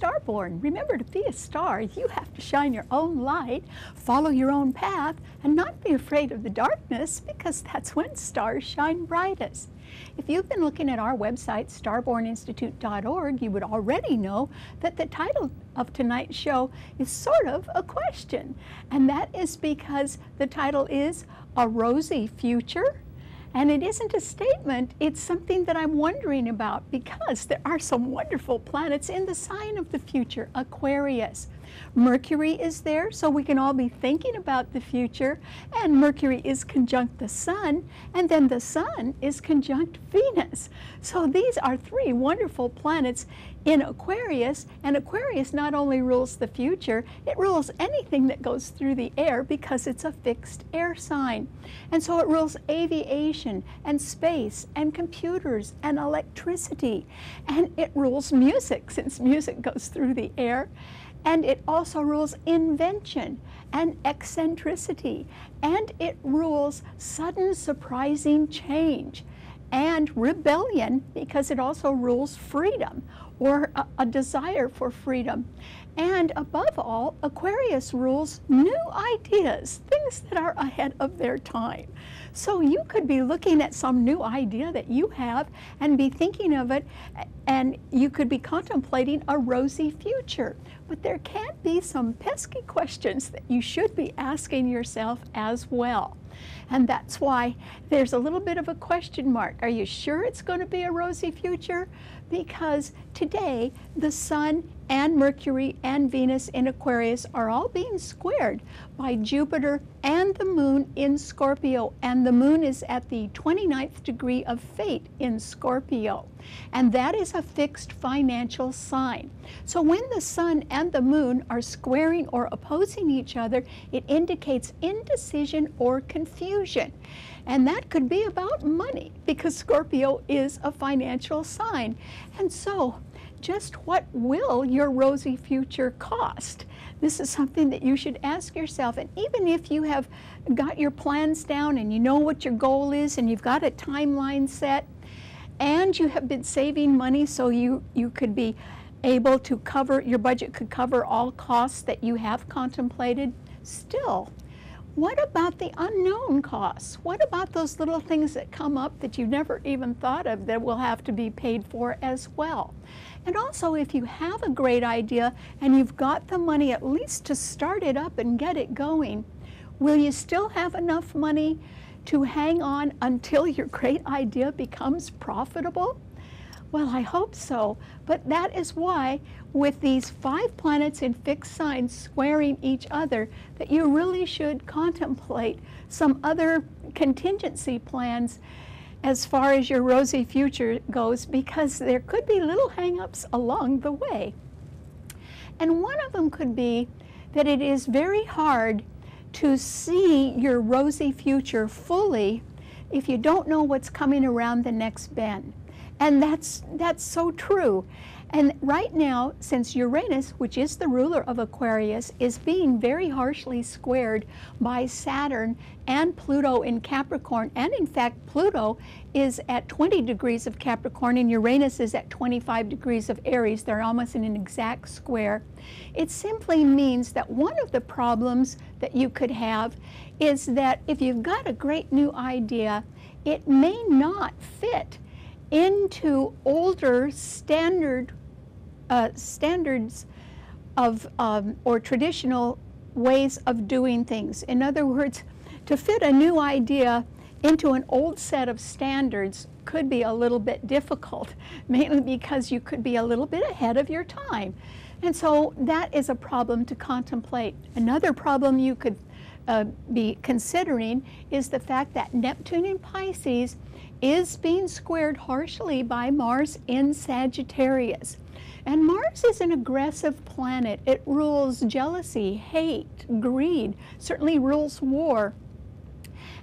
Starborn. Remember, to be a star, you have to shine your own light, follow your own path, and not be afraid of the darkness, because that's when stars shine brightest. If you've been looking at our website, starborninstitute.org, you would already know that the title of tonight's show is sort of a question. And that is because the title is A Rosy Future. And it isn't a statement, it's something that I'm wondering about, because there are some wonderful planets in the sign of the future, Aquarius. Mercury is there, so we can all be thinking about the future, and Mercury is conjunct the Sun, and then the Sun is conjunct Venus. So these are three wonderful planets in Aquarius, and Aquarius not only rules the future, it rules anything that goes through the air, because it's a fixed air sign. And so it rules aviation and space and computers and electricity, and it rules music, since music goes through the air. And it also rules invention and eccentricity, and it rules sudden surprising change and rebellion, because it also rules freedom, or a desire for freedom. And above all, Aquarius rules new ideas, things that are ahead of their time. So you could be looking at some new idea that you have and be thinking of it, and you could be contemplating a rosy future. But there can be some pesky questions that you should be asking yourself as well. And that's why there's a little bit of a question mark. Are you sure it's going to be a rosy future? Because today the Sun and Mercury and Venus in Aquarius are all being squared by Jupiter and the Moon in Scorpio. And the Moon is at the 29th degree of fate in Scorpio. And that is a fixed financial sign. So when the Sun and the Moon are squaring or opposing each other, it indicates indecision or confusion. And that could be about money, because Scorpio is a financial sign. And so, just what will your rosy future cost? This is something that you should ask yourself. And even if you have got your plans down and you know what your goal is and you've got a timeline set, and you have been saving money so you could be able to cover, your budget could cover all costs that you have contemplated, still, what about the unknown costs? What about those little things that come up that you never even thought of that will have to be paid for as well? And also, if you have a great idea and you've got the money at least to start it up and get it going, will you still have enough money to hang on until your great idea becomes profitable? Well, I hope so, but that is why with these 5 planets in fixed signs squaring each other, that you really should contemplate some other contingency plans as far as your rosy future goes, because there could be little hang-ups along the way. And one of them could be that it is very hard to see your rosy future fully if you don't know what's coming around the next bend. And that's so true. And right now, since Uranus, which is the ruler of Aquarius, is being very harshly squared by Saturn and Pluto in Capricorn, and in fact Pluto is at 20 degrees of Capricorn and Uranus is at 25 degrees of Aries, they're almost in an exact square, it simply means that one of the problems that you could have is that if you've got a great new idea, it may not fit into older standards of or traditional ways of doing things. In other words, to fit a new idea into an old set of standards could be a little bit difficult, mainly because you could be a little bit ahead of your time. And so that is a problem to contemplate. Another problem you could be considering is the fact that Neptune in Pisces is being squared harshly by Mars in Sagittarius. And Mars is an aggressive planet. It rules jealousy, hate, greed, certainly rules war.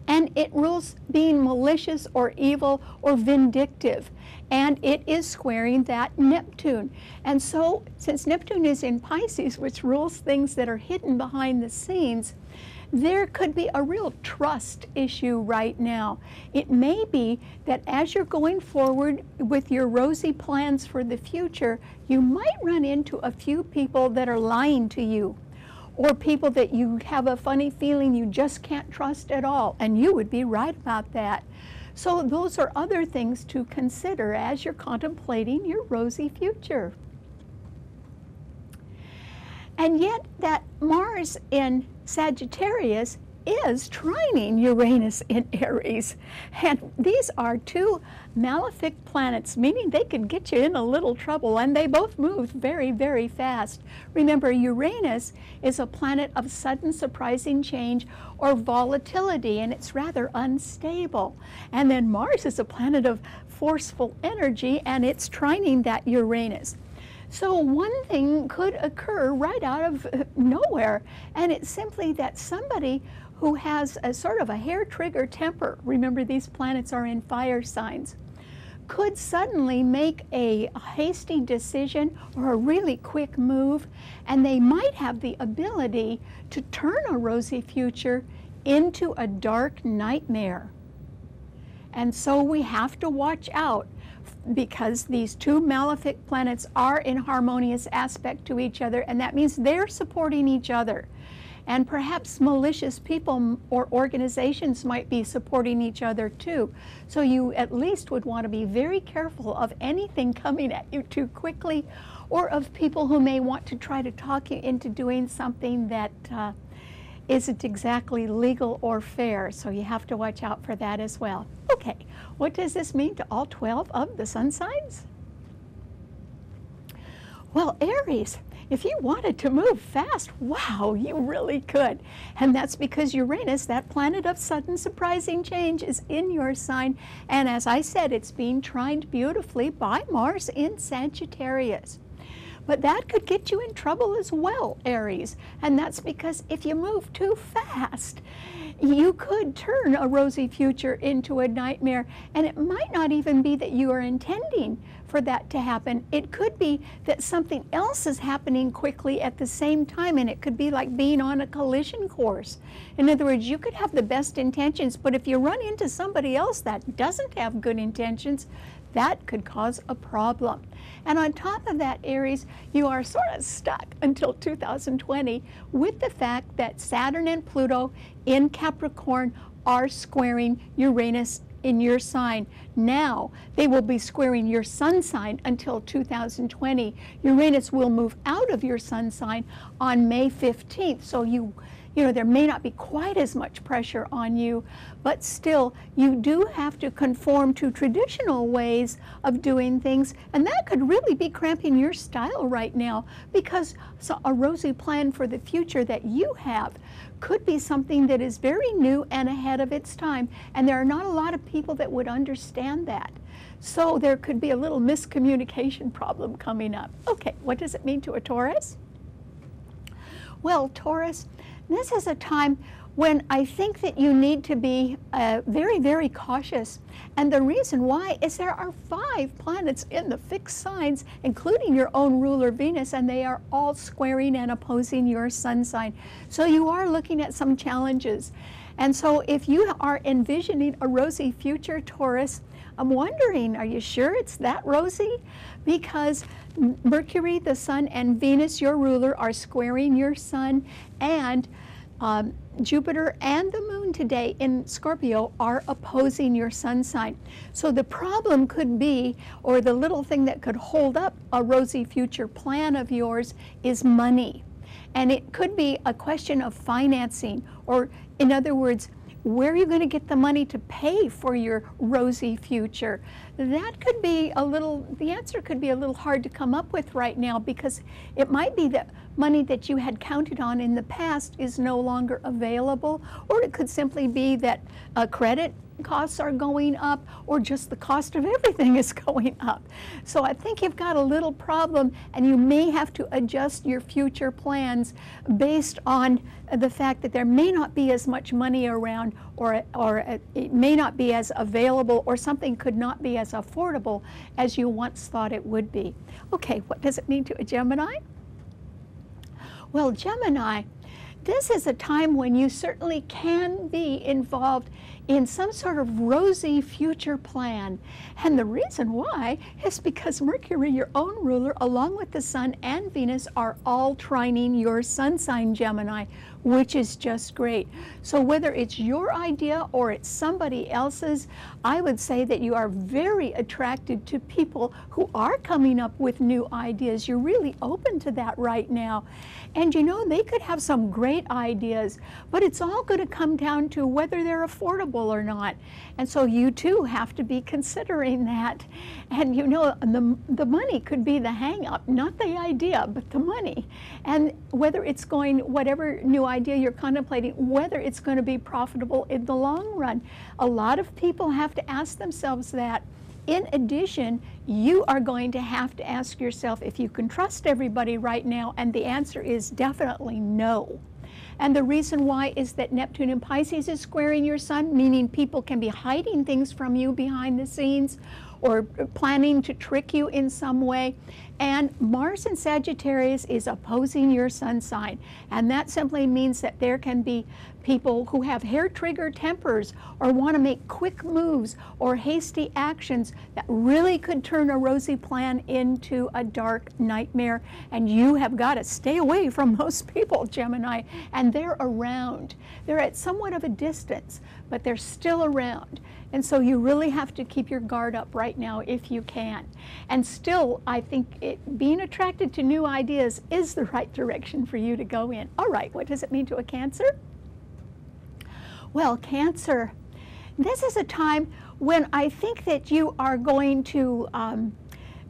and it rules being malicious or evil or vindictive. And it is squaring that Neptune. And so, since Neptune is in Pisces, which rules things that are hidden behind the scenes, there could be a real trust issue right now. It may be that as you're going forward with your rosy plans for the future, you might run into a few people that are lying to you, or people that you have a funny feeling you just can't trust at all, and you would be right about that. So those are other things to consider as you're contemplating your rosy future. And yet that Mars in Sagittarius is trining Uranus in Aries. And these are two malefic planets, meaning they could get you in a little trouble, and they both move very, very fast. Remember, Uranus is a planet of sudden surprising change or volatility, and it's rather unstable. And then Mars is a planet of forceful energy, and it's trining that Uranus. So one thing could occur right out of nowhere, and it's simply that somebody who has a sort of a hair trigger temper, remember these planets are in fire signs, could suddenly make a hasty decision or a really quick move, and they might have the ability to turn a rosy future into a dark nightmare. And so we have to watch out, because these two malefic planets are in harmonious aspect to each other, and that means they're supporting each other. And perhaps malicious people or organizations might be supporting each other too. So you at least would want to be very careful of anything coming at you too quickly, or of people who may want to try to talk you into doing something that isn't exactly legal or fair. So you have to watch out for that as well. Okay, what does this mean to all 12 of the sun signs? Well, Aries, if you wanted to move fast, wow, you really could. And that's because Uranus, that planet of sudden surprising change, is in your sign. And as I said, it's being trined beautifully by Mars in Sagittarius. But that could get you in trouble as well, Aries. And that's because if you move too fast, you could turn a rosy future into a nightmare. And it might not even be that you are intending for that to happen. It could be that something else is happening quickly at the same time, and it could be like being on a collision course. In other words, you could have the best intentions, but if you run into somebody else that doesn't have good intentions, that could cause a problem. And on top of that, Aries, you are sort of stuck until 2020 with the fact that Saturn and Pluto in Capricorn are squaring Uranus in your sign. Now they will be squaring your sun sign until 2020. Uranus will move out of your sun sign on May 15th. So you know, there may not be quite as much pressure on you, but still, you do have to conform to traditional ways of doing things, and that could really be cramping your style right now, because a rosy plan for the future that you have could be something that is very new and ahead of its time, and there are not a lot of people that would understand that. So there could be a little miscommunication problem coming up. Okay, what does it mean to a Taurus? Well, Taurus, this is a time when I think that you need to be very, very cautious. And the reason why is there are 5 planets in the fixed signs, including your own ruler Venus, and they are all squaring and opposing your sun sign. So you are looking at some challenges. And so if you are envisioning a rosy future, Taurus, I'm wondering, are you sure it's that rosy? Because Mercury, the sun, and Venus, your ruler, are squaring your sun, and Jupiter and the moon today in Scorpio are opposing your sun sign. So the problem could be, or the little thing that could hold up a rosy future plan of yours, is money. And it could be a question of financing, or in other words, where are you going to get the money to pay for your rosy future? That could be a little, the answer could be a little hard to come up with right now, because it might be that money that you had counted on in the past is no longer available, or it could simply be that credit costs are going up, or just the cost of everything is going up. So I think you've got a little problem, and you may have to adjust your future plans based on the fact that there may not be as much money around, or it may not be as available, or something could not be as affordable as you once thought it would be. Okay, what does it mean to a Gemini? Well, Gemini, this is a time when you certainly can be involved in some sort of rosy future plan. And the reason why is because Mercury, your own ruler, along with the Sun and Venus, are all trining your sun sign, Gemini, which is just great. So whether it's your idea or it's somebody else's, I would say that you are very attracted to people who are coming up with new ideas. You're really open to that right now. And you know, they could have some great ideas, but it's all going to come down to whether they're affordable or not. And so you too have to be considering that. And you know, the money could be the hang up, not the idea, but the money. And whether it's going, whatever new idea you're contemplating, whether it's going to be profitable in the long run. A lot of people have to ask themselves that. In addition, you are going to have to ask yourself if you can trust everybody right now, and the answer is definitely no. And the reason why is that Neptune in Pisces is squaring your Sun, meaning people can be hiding things from you behind the scenes or planning to trick you in some way. And Mars in Sagittarius is opposing your sun sign. And that simply means that there can be people who have hair-trigger tempers or want to make quick moves or hasty actions that really could turn a rosy plan into a dark nightmare. And you have got to stay away from those people, Gemini. And they're around. They're at somewhat of a distance, but they're still around. And so you really have to keep your guard up right now if you can. And still, I think being attracted to new ideas is the right direction for you to go in. All right, what does it mean to a Cancer? Well, Cancer, this is a time when I think that you are going to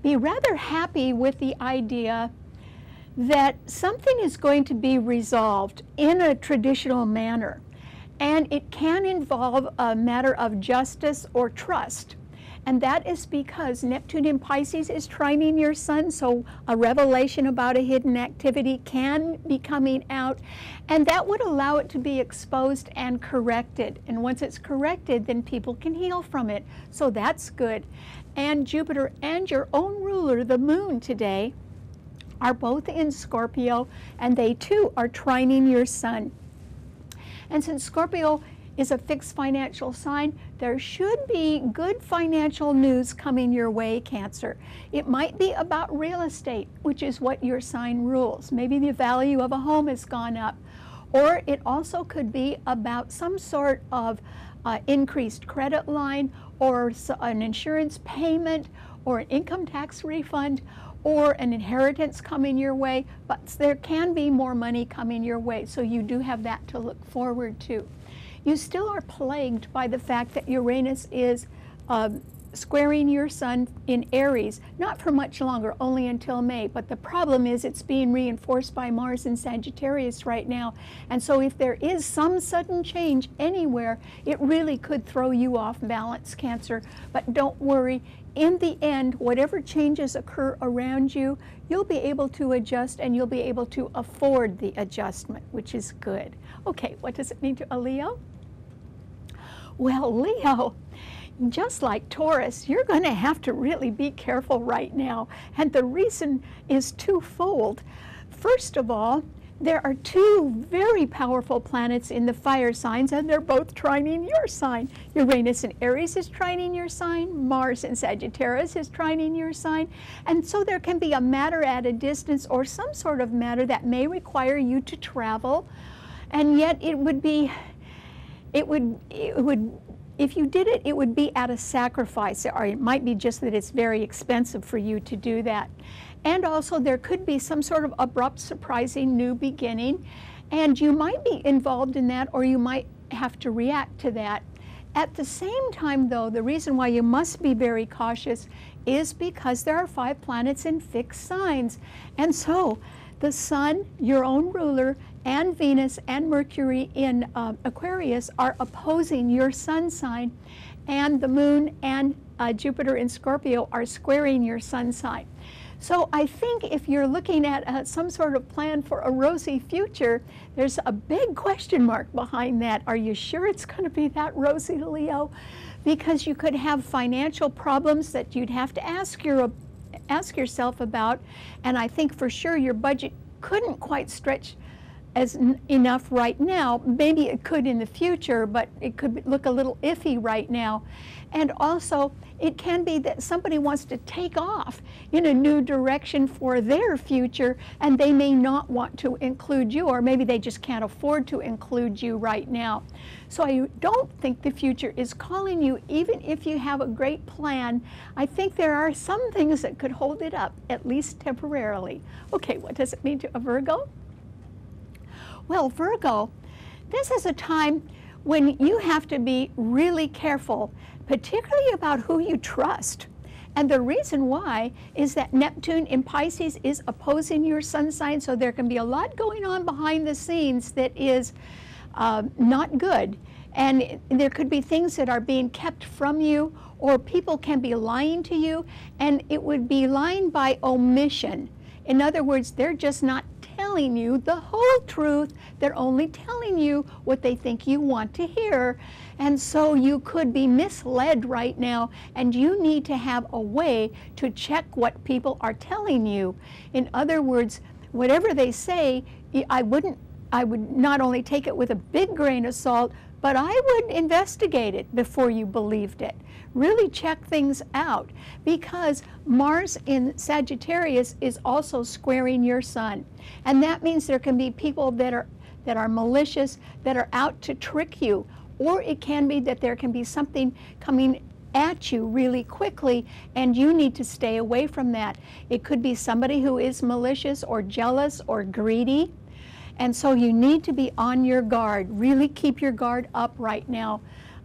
be rather happy with the idea that something is going to be resolved in a traditional manner. And it can involve a matter of justice or trust. And that is because Neptune in Pisces is trining your Sun, so a revelation about a hidden activity can be coming out, and that would allow it to be exposed and corrected. And once it's corrected, then people can heal from it. So that's good. And Jupiter and your own ruler, the Moon, today are both in Scorpio, and they too are trining your Sun. And since Scorpio is a fixed financial sign, there should be good financial news coming your way, Cancer. It might be about real estate, which is what your sign rules. Maybe the value of a home has gone up. Or it also could be about some sort of increased credit line, or an insurance payment, or an income tax refund, or an inheritance coming your way, but there can be more money coming your way, so you do have that to look forward to. You still are plagued by the fact that Uranus is squaring your Sun in Aries, not for much longer, only until May, but the problem is it's being reinforced by Mars in Sagittarius right now, and so if there is some sudden change anywhere, it really could throw you off balance, Cancer. But don't worry, in the end, whatever changes occur around you, you'll be able to adjust, and you'll be able to afford the adjustment, which is good. Okay, what does it mean to a Leo? Well, Leo, just like Taurus, you're going to have to really be careful right now, and the reason is twofold. First of all, there are two very powerful planets in the fire signs, and they're both trining your sign. Uranus in Aries is trining your sign, Mars in Sagittarius is trining your sign, and so there can be a matter at a distance, or some sort of matter that may require you to travel, and yet it would if you did it, it would be at a sacrifice, or it might be just that it's very expensive for you to do that. And also there could be some sort of abrupt, surprising new beginning, and you might be involved in that, or you might have to react to that. At the same time, though, the reason why you must be very cautious is because there are 5 planets in fixed signs. And so The Sun, your own ruler, and Venus and Mercury in Aquarius are opposing your Sun sign, and the Moon and Jupiter in Scorpio are squaring your Sun sign. So I think if you're looking at some sort of plan for a rosy future, there's a big question mark behind that. Are you sure it's going to be that rosy, Leo? Because you could have financial problems that you'd have to ask yourself about, and I think for sure your budget couldn't quite stretch enough right now. Maybe it could in the future, but it could look a little iffy right now. And also, it can be that somebody wants to take off in a new direction for their future, and they may not want to include you, or maybe they just can't afford to include you right now. So I don't think the future is calling you, even if you have a great plan. I think there are some things that could hold it up, at least temporarily. Okay, what does it mean to a Virgo? Well, Virgo, this is a time when you have to be really careful, particularly about who you trust. And the reason why is that Neptune in Pisces is opposing your Sun sign, so there can be a lot going on behind the scenes that is not good. And there could be things that are being kept from you, or people can be lying to you, and it would be lying by omission. In other words, they're just not telling you the whole truth. They're only telling you what they think you want to hear. And so you could be misled right now, and you need to have a way to check what people are telling you. In other words, whatever they say, I would not only take it with a big grain of salt, but I would investigate it before you believed it. Really check things out, because Mars in Sagittarius is also squaring your Sun. And that means there can be people that are malicious, that are out to trick you. Or it can be that there can be something coming at you really quickly, and you need to stay away from that. It could be somebody who is malicious or jealous or greedy. And so you need to be on your guard. Really keep your guard up right now,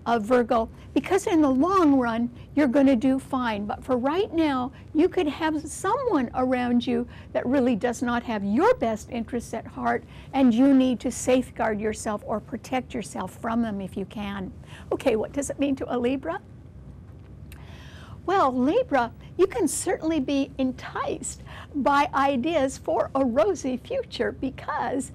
Virgo, because in the long run, you're going to do fine. But for right now, you could have someone around you that really does not have your best interests at heart, and you need to safeguard yourself or protect yourself from them if you can. Okay, what does it mean to a Libra? Well, Libra, you can certainly be enticed by ideas for a rosy future, because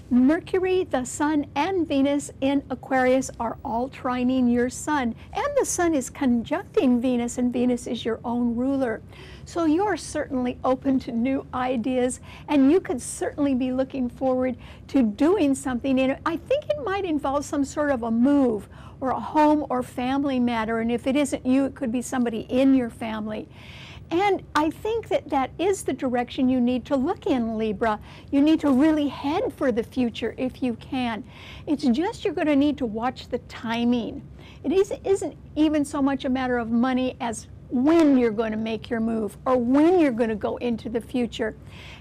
Mercury, the Sun, and Venus in Aquarius are all trining your Sun. And the Sun is conjuncting Venus, and Venus is your own ruler. So you're certainly open to new ideas, and you could certainly be looking forward to doing something. And I think it might involve some sort of a move or a home or family matter. And if it isn't you, it could be somebody in your family. And I think that that is the direction you need to look in, Libra. You need to really head for the future if you can. It's just you're going to need to watch the timing. It isn't even so much a matter of money as when you're going to make your move or when you're going to go into the future.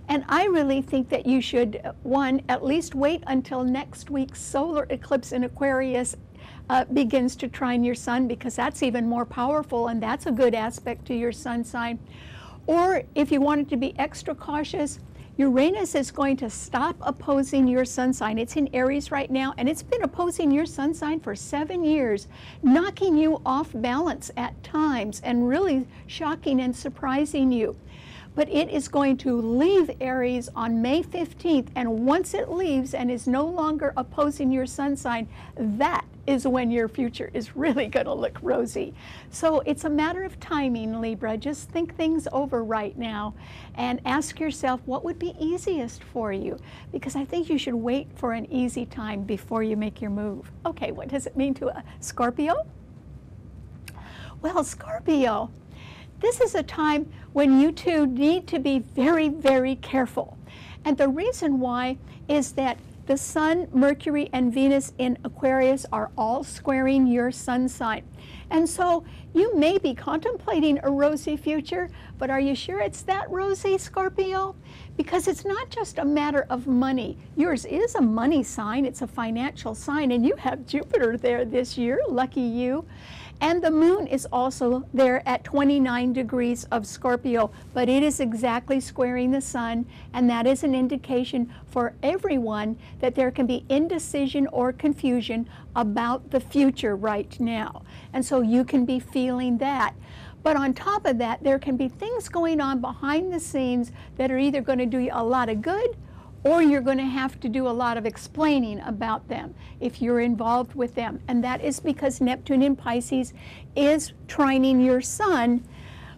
And I really think that you should, one, at least wait until next week's solar eclipse in Aquarius begins to trine your Sun, because that's even more powerful, and that's a good aspect to your Sun sign. Or if you wanted to be extra cautious, Uranus is going to stop opposing your Sun sign. It's in Aries right now, and it's been opposing your Sun sign for 7 years, knocking you off balance at times and really shocking and surprising you. But it is going to leave Aries on May 15th, and once it leaves and is no longer opposing your Sun sign, that is when your future is really going to look rosy. So it's a matter of timing, Libra. Just think things over right now and ask yourself what would be easiest for you, because I think you should wait for an easy time before you make your move. Okay, what does it mean to a Scorpio? Well, Scorpio, this is a time when you two need to be very, very careful. And the reason why is that the Sun, Mercury, and Venus in Aquarius are all squaring your Sun sign. And so you may be contemplating a rosy future, but are you sure it's that rosy, Scorpio? Because it's not just a matter of money. Yours is a money sign, it's a financial sign, and you have Jupiter there this year, lucky you. And the moon is also there at 29 degrees of Scorpio, but it is exactly squaring the sun, and that is an indication for everyone that there can be indecision or confusion about the future right now. And so you can be feeling that. But on top of that, there can be things going on behind the scenes that are either going to do you a lot of good, or you're going to have to do a lot of explaining about them if you're involved with them. And that is because Neptune in Pisces is trining your sun.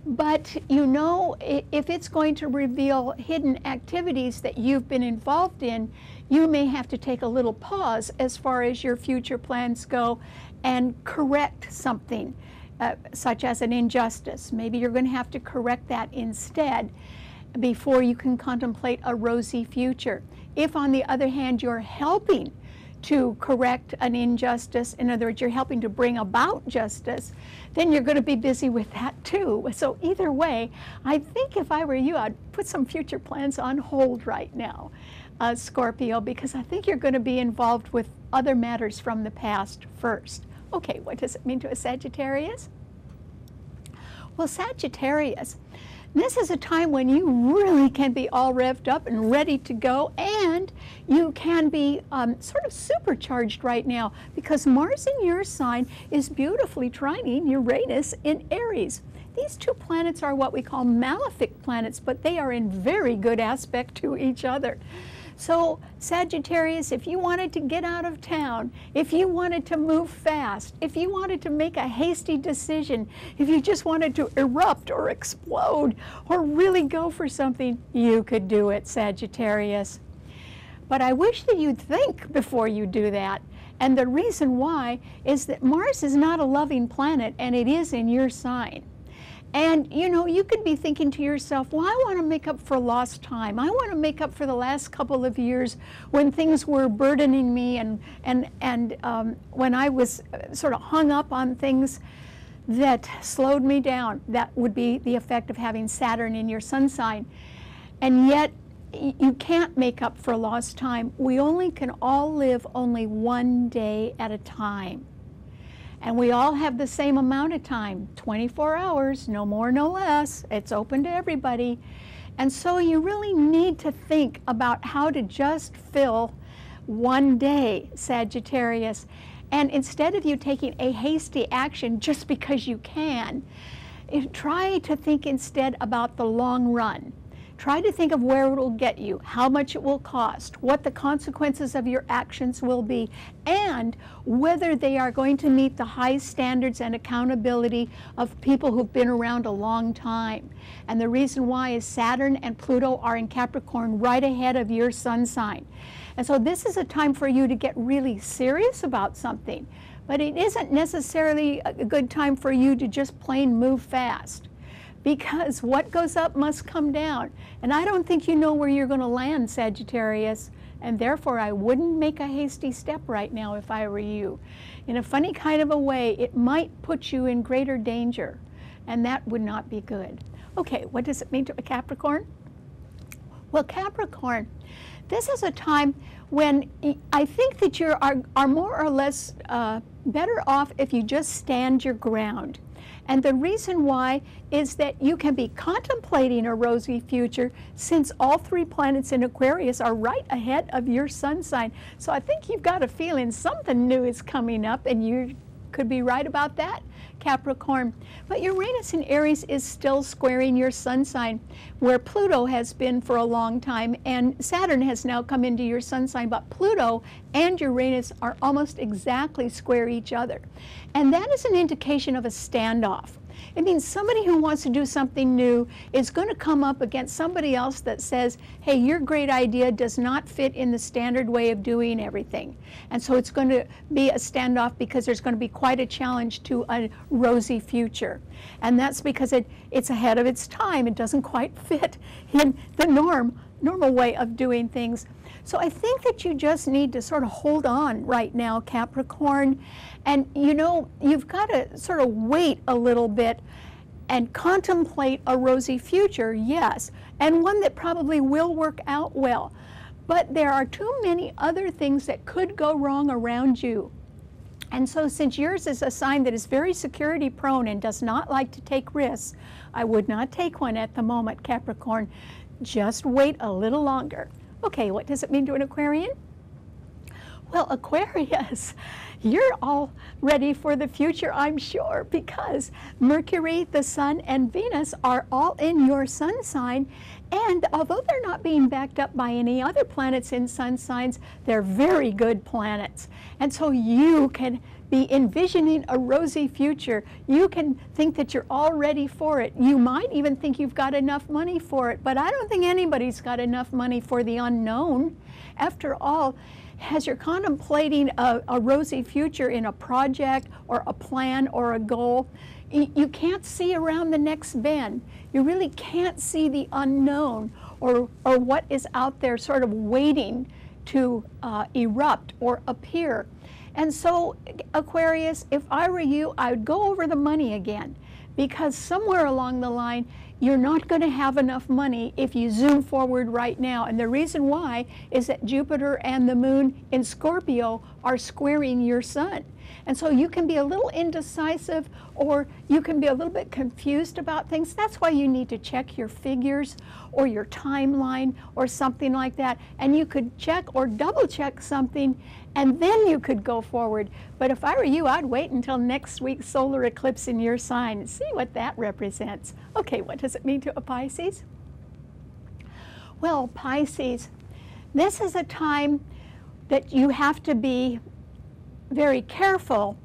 But you know, if it's going to reveal hidden activities that you've been involved in, you may have to take a little pause as far as your future plans go and correct something, such as an injustice. Maybe you're going to have to correct that instead before you can contemplate a rosy future. If, on the other hand, you're helping to correct an injustice, in other words, you're helping to bring about justice, then you're going to be busy with that too. So either way, I think if I were you, I'd put some future plans on hold right now, Scorpio, because I think you're going to be involved with other matters from the past first. Okay, what does it mean to a Sagittarius? Well, Sagittarius, this is a time when you really can be all revved up and ready to go, and you can be sort of supercharged right now because Mars in your sign is beautifully trining Uranus in Aries. These two planets are what we call malefic planets, but they are in very good aspect to each other. So Sagittarius, if you wanted to get out of town, if you wanted to move fast, if you wanted to make a hasty decision, if you just wanted to erupt or explode or really go for something, you could do it, Sagittarius. But I wish that you'd think before you do that. And the reason why is that Mars is not a loving planet, and it is in your sign. And you know, you could be thinking to yourself, well, I want to make up for lost time. I want to make up for the last couple of years when things were burdening me and when I was sort of hung up on things that slowed me down. That would be the effect of having Saturn in your sun sign. And yet, you can't make up for lost time. We only can all live only one day at a time. And we all have the same amount of time, 24 hours, no more, no less. It's open to everybody. And so you really need to think about how to just fill one day, Sagittarius. And instead of you taking a hasty action just because you can, try to think instead about the long run. Try to think of where it will get you, how much it will cost, what the consequences of your actions will be, and whether they are going to meet the high standards and accountability of people who've been around a long time. And the reason why is Saturn and Pluto are in Capricorn right ahead of your sun sign. And so this is a time for you to get really serious about something, but it isn't necessarily a good time for you to just plain move fast. Because what goes up must come down. And I don't think you know where you're going to land, Sagittarius. And therefore, I wouldn't make a hasty step right now if I were you. In a funny kind of a way, it might put you in greater danger. And that would not be good. Okay, what does it mean to a Capricorn? Well, Capricorn, this is a time when I think that you are more or less better off if you just stand your ground. And the reason why is that you can be contemplating a rosy future since all three planets in Aquarius are right ahead of your sun sign. So I think you've got a feeling something new is coming up, and you could be right about that, Capricorn. But Uranus in Aries is still squaring your sun sign, where Pluto has been for a long time, and Saturn has now come into your sun sign, but Pluto and Uranus are almost exactly square each other. And that is an indication of a standoff. It means somebody who wants to do something new is going to come up against somebody else that says, hey, your great idea does not fit in the standard way of doing everything. And so it's going to be a standoff because there's going to be quite a challenge to a rosy future. And that's because it's ahead of its time. It doesn't quite fit in the normal way of doing things. So I think that you just need to sort of hold on right now, Capricorn. And you know, you've got to sort of wait a little bit and contemplate a rosy future, yes, and one that probably will work out well. But there are too many other things that could go wrong around you And so since yours is a sign that is very security prone and does not like to take risks, I would not take one at the moment, Capricorn. Just wait a little longer. Okay, what does it mean to an Aquarian? Well, Aquarius, you're all ready for the future, I'm sure, because Mercury, the Sun, and Venus are all in your sun sign. And although they're not being backed up by any other planets in sun signs, they're very good planets. And so you can be envisioning a rosy future. You can think that you're all ready for it. You might even think you've got enough money for it, but I don't think anybody's got enough money for the unknown. After all, as you're contemplating a rosy future in a project or a plan or a goal, you can't see around the next bend. You really can't see the unknown or what is out there sort of waiting to erupt or appear. And so, Aquarius, if I were you, I would go over the money again, because somewhere along the line, you're not going to have enough money if you zoom forward right now. And the reason why is that Jupiter and the moon in Scorpio are squaring your sun. And so you can be a little indecisive, or you can be a little bit confused about things. That's why you need to check your figures or your timeline or something like that. And you could check or double check something, and then you could go forward. But if I were you, I'd wait until next week's solar eclipse in your sign and see what that represents. Okay, what does it mean to a Pisces? Well, Pisces, this is a time that you have to be very careful,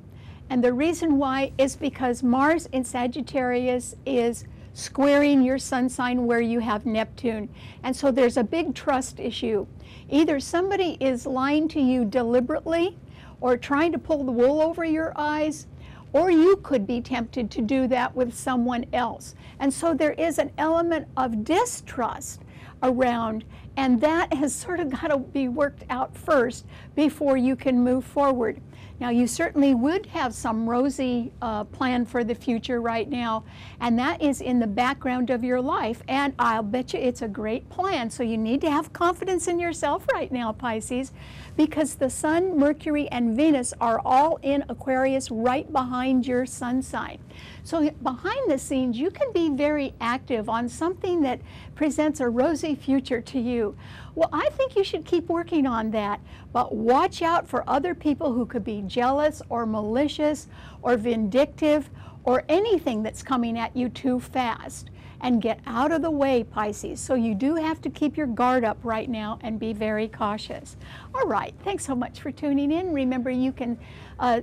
and the reason why is because Mars in Sagittarius is squaring your sun sign where you have Neptune, and so there's a big trust issue. Either somebody is lying to you deliberately or trying to pull the wool over your eyes, or you could be tempted to do that with someone else. And so there is an element of distrust around, and that has sort of got to be worked out first before you can move forward. Now, you certainly would have some rosy plan for the future right now, and that is in the background of your life, and I'll bet you it's a great plan. So you need to have confidence in yourself right now, Pisces, because the Sun, Mercury, and Venus are all in Aquarius right behind your sun sign. So behind the scenes, you can be very active on something that presents a rosy future to you. Well, I think you should keep working on that, but watch out for other people who could be jealous or malicious or vindictive or anything that's coming at you too fast. And get out of the way, Pisces. So you do have to keep your guard up right now and be very cautious. All right, thanks so much for tuning in. Remember, you can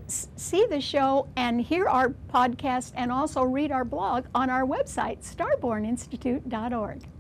see the show and hear our podcast and also read our blog on our website, starborninstitute.org.